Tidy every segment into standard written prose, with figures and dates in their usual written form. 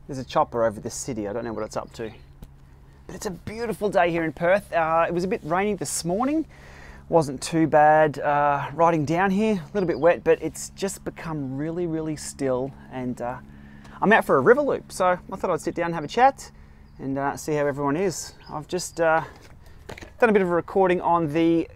There's a chopper over the city. I don't know what it's up to. But it's a beautiful day here in Perth. It was a bit rainy this morning. Wasn't too bad riding down here. A little bit wet, but it's just become really, really still. And I'm out for a river loop. So I thought I'd sit down and have a chat and see how everyone is. I've just done a bit of a recording on the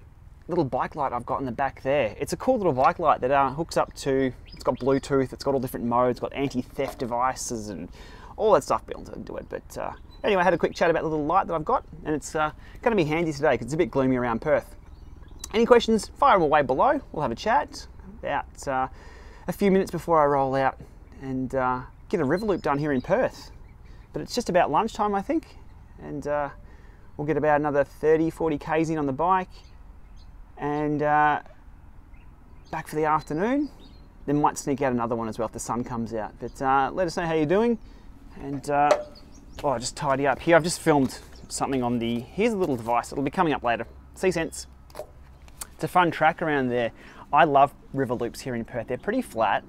little bike light I've got in the back there. It's a cool little bike light that hooks up to, it's got Bluetooth, it's got all different modes, it's got anti-theft devices and all that stuff built into it. But anyway, I had a quick chat about the little light that I've got, and it's going to be handy today because it's a bit gloomy around Perth. Any questions, fire them away below. We'll have a chat about a few minutes before I roll out and get a river loop done here in Perth. But it's just about lunchtime, I think, and we'll get about another 30-40 k's in on the bike and back for the afternoon. Then might sneak out another one as well if the sun comes out. But let us know how you're doing. And I'll just tidy up here. I've just filmed something on the, here's a little device, it'll be coming up later. C-Sense. It's a fun track around there. I love river loops here in Perth. They're pretty flat,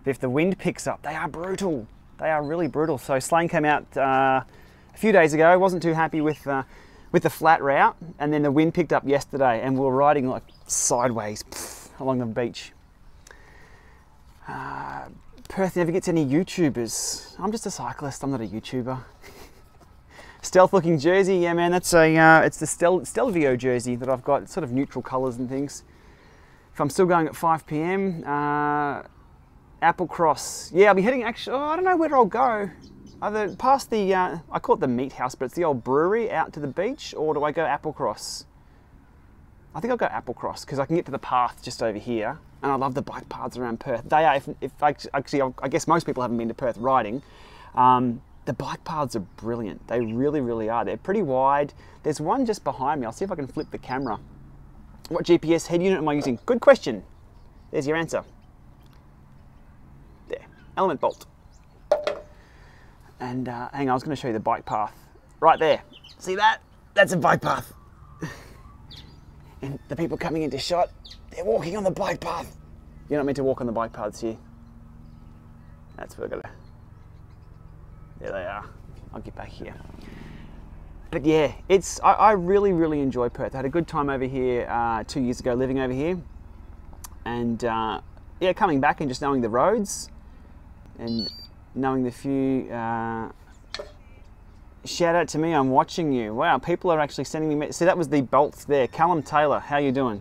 but if the wind picks up, they are brutal. They are really brutal. So Slane came out a few days ago, wasn't too happy with the flat route, and then the wind picked up yesterday and we were riding like sideways along the beach. Perth never gets any YouTubers. I'm just a cyclist, I'm not a YouTuber. Stealth looking jersey, yeah man, that's a, it's the Stelvio jersey that I've got, sort of neutral colours and things. If I'm still going at 5 p.m, Applecross. Yeah, I'll be heading actually, I don't know where I'll go. Either past the, I call it the meat house, but it's the old brewery out to the beach, or do I go Applecross? I think I'll go Applecross because I can get to the path just over here, and I love the bike paths around Perth. They are, I guess most people haven't been to Perth riding. The bike paths are brilliant. They really, really are. They're pretty wide. There's one just behind me. I'll see if I can flip the camera. What GPS head unit am I using? Good question. There's your answer. There, Element Bolt. And hang on, I was going to show you the bike path. Right there. See that? That's a bike path. And the people coming into shot, they're walking on the bike path. You're not meant to walk on the bike paths here. That's what I've got to... There they are. I'll get back here. But yeah, I really, really enjoy Perth. I had a good time over here 2 years ago living over here. And yeah, coming back and just knowing the roads and knowing the few... shout out to me, I'm watching you. Wow, people are actually sending me... See, that was the bolts there. Callum Taylor, how you doing?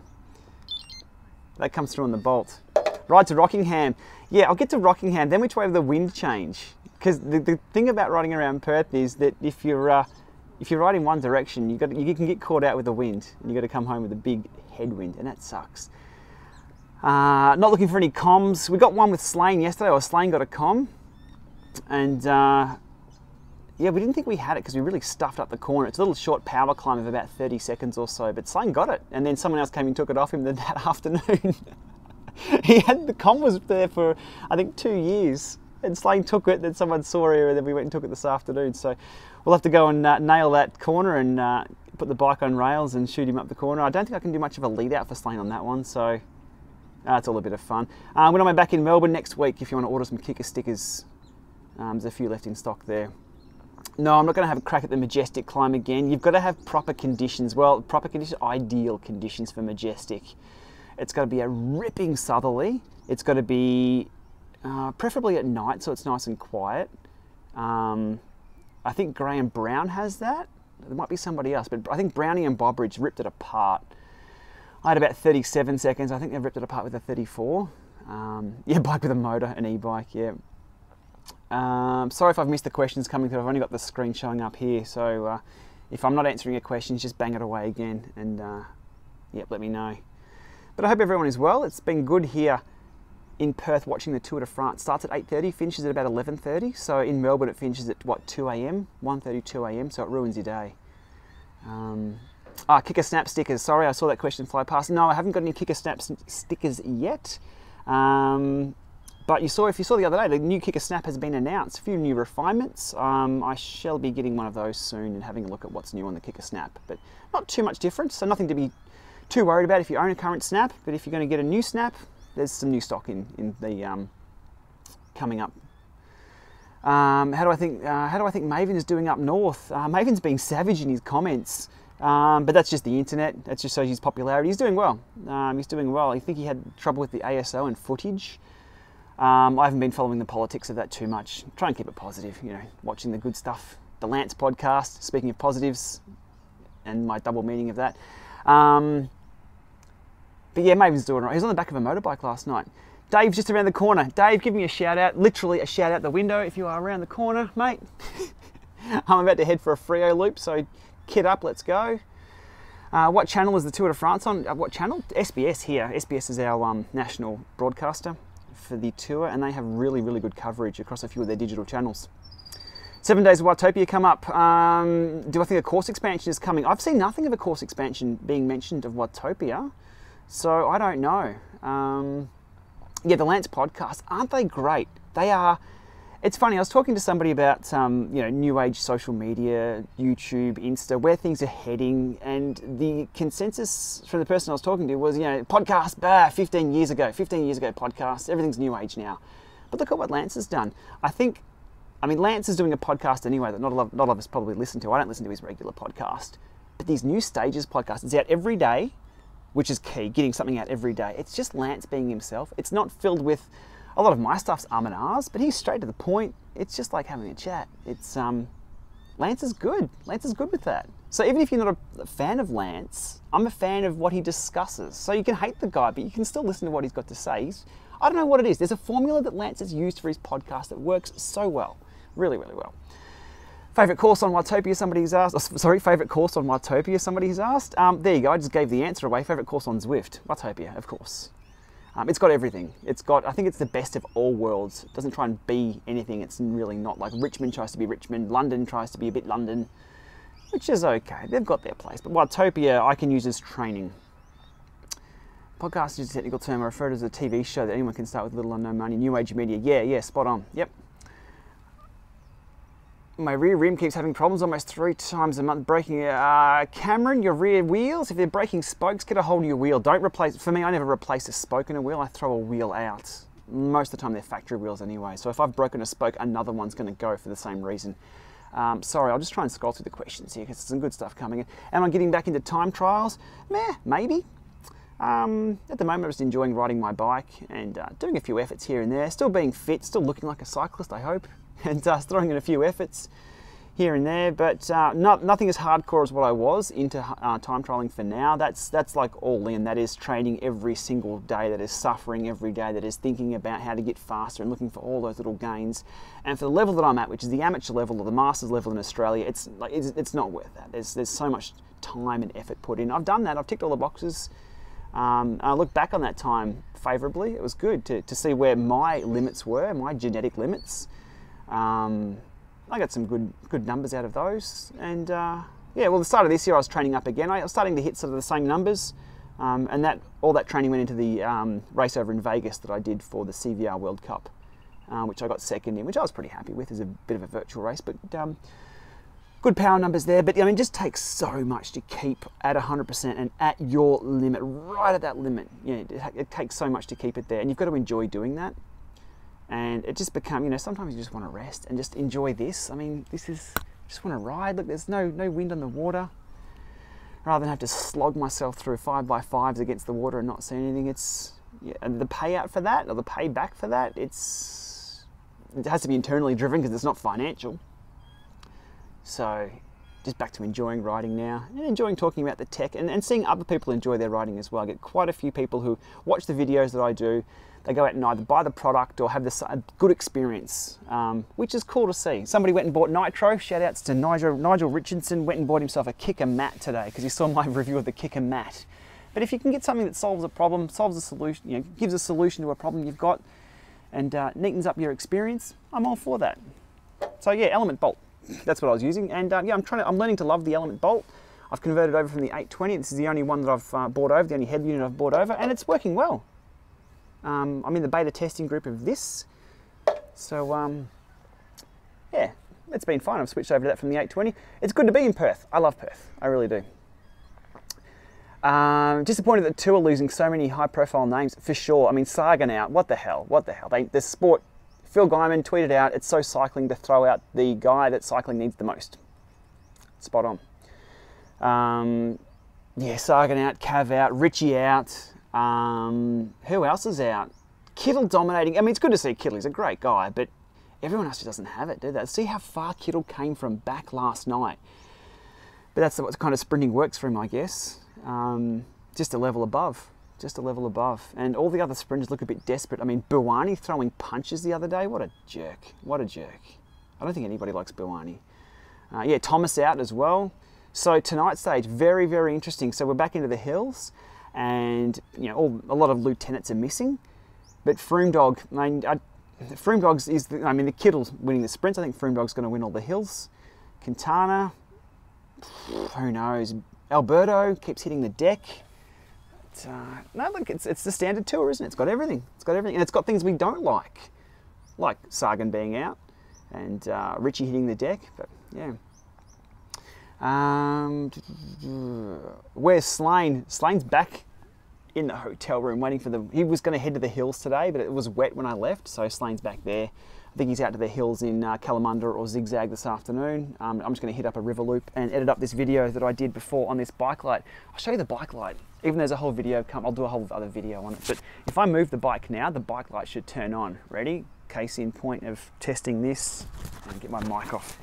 That comes through on the bolt. Ride to Rockingham. Yeah, I'll get to Rockingham, then which way will the wind change? Because the thing about riding around Perth is that if you ride in one direction, you can get caught out with the wind, and you got to come home with a big headwind, and that sucks. Not looking for any comms. We got one with Slane yesterday, or Slane got a comm, and yeah, we didn't think we had it because we really stuffed up the corner. It's a little short power climb of about 30 seconds or so, but Slane got it, and then someone else came and took it off him that afternoon. The comm was there for I think 2 years. And Slane took it, then someone saw it, and then we went and took it this afternoon. So we'll have to go and nail that corner and put the bike on rails and shoot him up the corner. I don't think I can do much of a lead out for Slane on that one, so it's all a bit of fun. When I'm back in Melbourne next week, if you want to order some kicker stickers, there's a few left in stock there. No, I'm not going to have a crack at the Majestic climb again. You've got to have proper conditions. Well, proper conditions, ideal conditions for Majestic. It's got to be a ripping southerly. It's got to be preferably at night, so it's nice and quiet. I think Graham Brown has that. There might be somebody else, but I think Brownie and Bobridge ripped it apart. I had about 37 seconds. I think they've ripped it apart with a 34. Yeah, bike with a motor, an e-bike, yeah. Sorry if I've missed the questions coming through. I've only got the screen showing up here, so if I'm not answering your questions, just bang it away again and yeah, let me know. But I hope everyone is well. It's been good here in Perth watching the Tour de France. Starts at 8:30, finishes at about 11:30. So in Melbourne it finishes at what, 2 a.m, 1:30, 2 a.m, so it ruins your day. Kicker snap stickers. Sorry, I saw that question fly past. No, I haven't got any kicker snap stickers yet. But if you saw the other day, the new kicker snap has been announced. A few new refinements. I shall be getting one of those soon and having a look at what's new on the kicker snap. But not too much difference, so nothing to be too worried about if you own a current snap. But if you're going to get a new snap, there's some new stock in the coming up. How do I think Maven is doing up north? Maven's being savage in his comments, but that's just the internet. That just shows his popularity. He's doing well. He's doing well. I think he had trouble with the ASO and footage. I haven't been following the politics of that too much. Try and keep it positive, you know, watching the good stuff. The Lance podcast, speaking of positives, and my double meaning of that. But yeah, Maven's doing right. He was on the back of a motorbike last night. Dave's just around the corner. Dave, give me a shout out, literally a shout out the window if you are around the corner, mate. I'm about to head for a Frio loop, so kit up, let's go. What channel is the Tour de France on? What channel? SBS here. SBS is our national broadcaster for the tour, and they have really, really good coverage across a few of their digital channels. 7 days of Watopia come up. Do I think a course expansion is coming? I've seen nothing of a course expansion being mentioned of Watopia, so I don't know. Yeah, the Lance podcasts, aren't they great? They are. It's funny, I was talking to somebody about you know, new age social media, YouTube, Insta, where things are heading, and the consensus from the person I was talking to was, you know, podcast, 15 years ago podcasts, everything's new age now. But look at what Lance has done. I mean, Lance is doing a podcast anyway that not a lot of us probably listen to. I don't listen to his regular podcast. But these new stages podcasts, it's out every day, which is key, getting something out every day. It's just Lance being himself. It's not filled with, a lot of my stuff's and ahs, but he's straight to the point. It's just like having a chat. It's, Lance is good. Lance is good with that. So even if you're not a fan of Lance, I'm a fan of what he discusses. So you can hate the guy, but you can still listen to what he's got to say. I don't know what it is. There's a formula that Lance has used for his podcast that works so well. Really, really well. Favourite course on Watopia, somebody's asked. Sorry, favourite course on Watopia, somebody's asked. There you go, I just gave the answer away. Favourite course on Zwift, Watopia, of course. It's got everything. I think it's the best of all worlds. It doesn't try and be anything it's really not. Like Richmond tries to be Richmond, London tries to be a bit London, which is okay. They've got their place. But Watopia, I can use as training. Podcast is a technical term. I refer to it as a TV show that anyone can start with little or no money. New age media. Yeah, spot on. Yep. My rear rim keeps having problems almost 3 times a month breaking. Cameron, your rear wheels, if they're breaking spokes, get a hold of your wheel. Don't replace, for me, I never replace a spoke in a wheel. I throw a wheel out. Most of the time they're factory wheels anyway. So if I've broken a spoke, another one's going to go for the same reason. Sorry, I'll just try and scroll through the questions here because there's some good stuff coming in. Am I getting back into time trials? Maybe. At the moment, I'm just enjoying riding my bike and doing a few efforts here and there. Still being fit, still looking like a cyclist, I hope. And throwing in a few efforts here and there, but nothing as hardcore as what I was into time trialing for now. That's like all in. That is training every single day. That is suffering every day. That is thinking about how to get faster and looking for all those little gains. And for the level that I'm at, which is the amateur level or the masters level in Australia, it's not worth that. There's so much time and effort put in. I've done that. I've ticked all the boxes. I look back on that time favourably. It was good to see where my limits were, my genetic limits. I got some good numbers out of those, and yeah, well, the start of this year I was training up again. I was starting to hit sort of the same numbers, and all that training went into the race over in Vegas that I did for the CVR World Cup, which I got second in, which I was pretty happy with. It was a bit of a virtual race, but good power numbers there. But I mean, it just takes so much to keep at 100% and at your limit, right at that limit. You know, it takes so much to keep it there, and you've got to enjoy doing that. And it just becomes, you know, sometimes you just want to rest and just enjoy this. I mean, just want to ride. Look, there's no wind on the water. Rather than have to slog myself through 5x5s against the water and not see anything, and the payout for that, or the payback for that, it has to be internally driven because it's not financial. So, just back to enjoying riding now and enjoying talking about the tech and seeing other people enjoy their riding as well. I get quite a few people who watch the videos that I do. They go out and either buy the product or have a good experience, which is cool to see. Somebody went and bought Nitro. Shout outs to Nigel Richardson. Went and bought himself a kicker mat today because he saw my review of the kicker mat. But if you can get something that solves a problem, solves a solution, you know, gives a solution to a problem you've got, and neatens up your experience, I'm all for that. So yeah, Element Bolt. That's what I was using, and yeah, I'm learning to love the Element Bolt. I've converted over from the 820. This is the only one that I've bought over, the only head unit I've bought over, and it's working well. I'm in the beta testing group of this, so yeah, it's been fine. I've switched over to that from the 820. It's good to be in Perth. I love Perth. I really do. Disappointed that Tour are losing so many high-profile names, for sure. I mean, Sagan out. What the hell? The sport Phil Guyman tweeted out, it's so cycling to throw out the guy that cycling needs the most. Spot on. Yeah, Sagan out, Cav out, Richie out. Who else is out? Kittle dominating. I mean, it's good to see Kittle. He's a great guy, but everyone else just doesn't have it, do they? See how far Kittle came from back last night. But that's what kind of sprinting works for him, I guess. Just a level above. Just a level above. And all the other sprinters look a bit desperate. I mean, Buwani throwing punches the other day. What a jerk. What a jerk. I don't think anybody likes Buwani. Yeah, Thomas out as well. So tonight's stage, very, very interesting. So we're back into the hills, and you know, a lot of lieutenants are missing. But Froome Dog, Froome Dog's is, the Kittle's winning the sprints. I think Froome Dog's going to win all the hills. Quintana, who knows? Alberto keeps hitting the deck. No, look, it's the standard tour, isn't it? It's got everything. It's got everything, and it's got things we don't like Sagan being out and Richie hitting the deck. But yeah. Where's Slane? Slane's back in the hotel room waiting for he was going to head to the hills today, but it was wet when I left, so Slane's back there. I think he's out to the hills in Kalamunda or Zigzag this afternoon. I'm just going to hit up a river loop and edit up this video that I did before on this bike light. I'll show you the bike light. Even though there's a whole video I'll do a whole other video on it. But if I move the bike now, the bike light should turn on. Ready? Case in point of testing this. And get my mic off.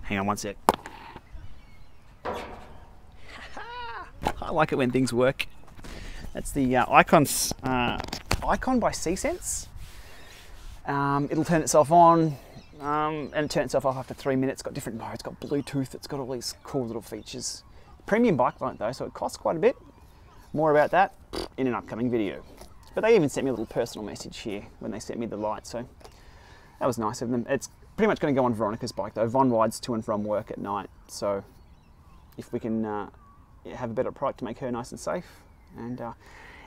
Hang on one sec. I like it when things work. That's the Icon by C-Sense. It'll turn itself on and turn itself off after 3 minutes. It's got different modes. It's got Bluetooth. It's got all these cool little features. Premium bike light though, so it costs quite a bit. More about that in an upcoming video. But they even sent me a little personal message here when they sent me the light, so that was nice of them. It's pretty much going to go on Veronica's bike though. Von rides to and from work at night, so if we can have a better product to make her nice and safe. And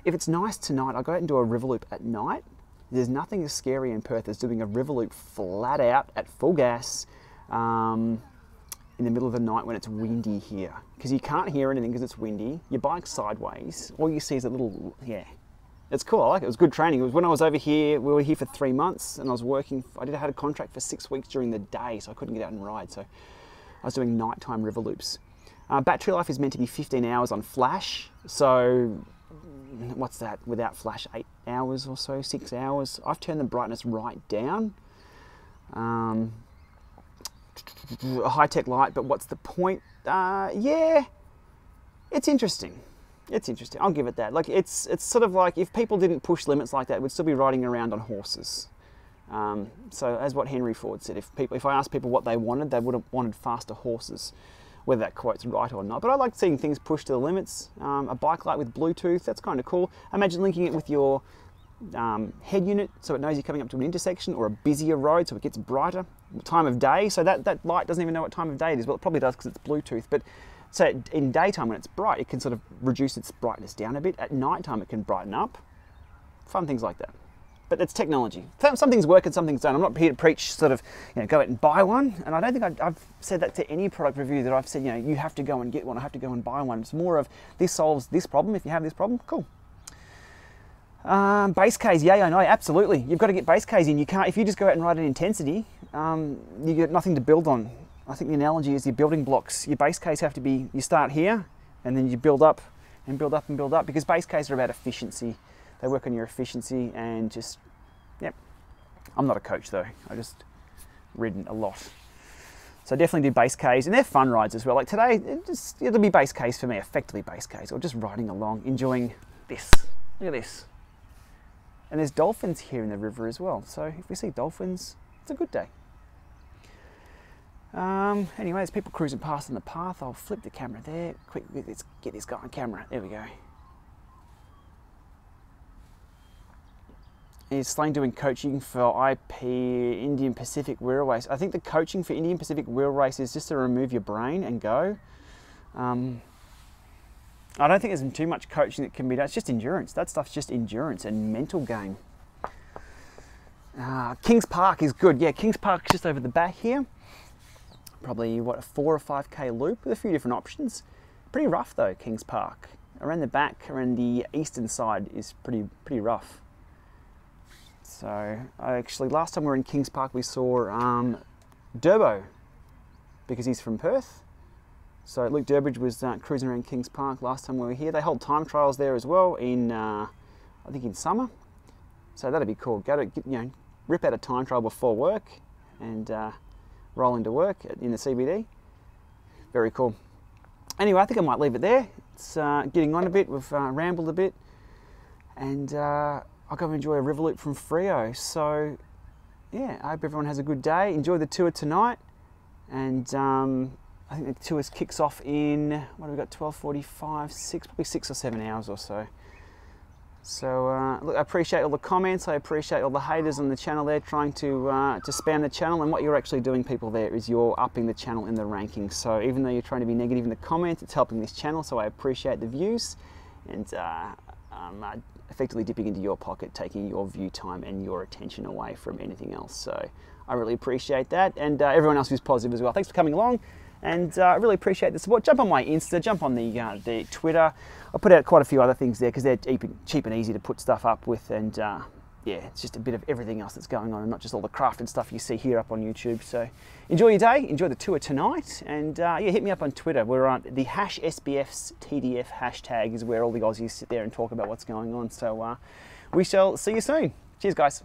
if it's nice tonight, I'll go out and do a river loop at night. There's nothing as scary in Perth as doing a river loop flat out at full gas in the middle of the night when it's windy here. Because you can't hear anything because it's windy. Your bike's sideways. All you see is a little, yeah. It's cool, I like it. It was good training. It was when I was over here, we were here for 3 months and I was working, I had a contract for 6 weeks during the day, so I couldn't get out and ride. So I was doing nighttime river loops. Battery life is meant to be 15 hours on flash. So what's that without flash? 8 hours or so, 6 hours. I've turned the brightness right down. A high-tech light, but what's the point? Yeah, it's interesting. It's interesting. I'll give it that. Like it's sort of like if people didn't push limits like that, we'd still be riding around on horses. So as what Henry Ford said, if I asked people what they wanted, they would have wanted faster horses. Whether that quote's right or not, but I like seeing things pushed to the limits. A bike light with Bluetooth, that's kind of cool. Imagine linking it with your head unit so it knows you're coming up to an intersection or a busier road so it gets brighter. Time of day, so that light doesn't even know what time of day it is. Well, it probably does because it's Bluetooth, but so in daytime when it's bright, it can sort of reduce its brightness down a bit. At nighttime, it can brighten up. Fun things like that. But it's technology. Some things work and some things don't. I'm not here to preach sort of, go out and buy one. And I don't think I've said that to any product review that I've said, you have to go and get one, I have to go and buy one. It's more of, this solves this problem. If you have this problem, cool. Base Ks, yeah, I know, absolutely. You've got to get base Ks in. You can't, if you just go out and ride an intensity, you get nothing to build on. I think the analogy is your building blocks. Your base Ks have to be, you start here and then you build up and build up and build up, because base Ks are about efficiency. They work on your efficiency and just, yep. I'm not a coach though. I just ridden a lot. So definitely do base Ks, and they're fun rides as well. Like today, it'll be base Ks for me, effectively base Ks, or just riding along, enjoying this. Look at this. And there's dolphins here in the river as well. So if we see dolphins, it's a good day. Anyway, there's people cruising past on the path. I'll flip the camera there. Quick, let's get this guy on camera. There we go. Is Slane doing coaching for IP Indian Pacific Wheel Race? I think the coaching for Indian Pacific Wheel Race is just to remove your brain and go. I don't think there's too much coaching that can be done. It's just endurance. That stuff's just endurance and mental game. Kings Park is good. Yeah, Kings Park's just over the back here. Probably, what, a 4 or 5K loop with a few different options. Pretty rough though, Kings Park. Around the back, around the eastern side is pretty rough. So actually, last time we were in Kings Park, we saw Durbo, because he's from Perth. So Luke Durbridge was cruising around Kings Park last time we were here. They hold time trials there as well in, I think in summer. So that'd be cool. Go to, rip out a time trial before work and roll into work in the CBD. Very cool. Anyway, I think I might leave it there. It's getting on a bit. We've rambled a bit, and I'll go enjoy a river loop from Freo. So yeah, I hope everyone has a good day. Enjoy the tour tonight, and I think the tour kicks off in, what have we got, 12:45, probably 6 or 7 hours or so. So look, I appreciate all the comments. I appreciate all the haters on the channel there trying to spam the channel. And what you're actually doing, people, there is you're upping the channel in the rankings. So even though you're trying to be negative in the comments, it's helping this channel. So I appreciate the views, and I'm effectively dipping into your pocket, taking your view time and your attention away from anything else. So I really appreciate that, and everyone else who's positive as well. Thanks for coming along. And I really appreciate the support. Jump on my Insta, jump on the Twitter. I put out quite a few other things there because they're cheap and easy to put stuff up with. And yeah, it's just a bit of everything else that's going on, and not just all the crafted stuff you see here up on YouTube. So enjoy your day, enjoy the tour tonight, and yeah, hit me up on Twitter. We're on the #SBFsTDF hashtag is where all the Aussies sit there and talk about what's going on. So we shall see you soon. Cheers, guys.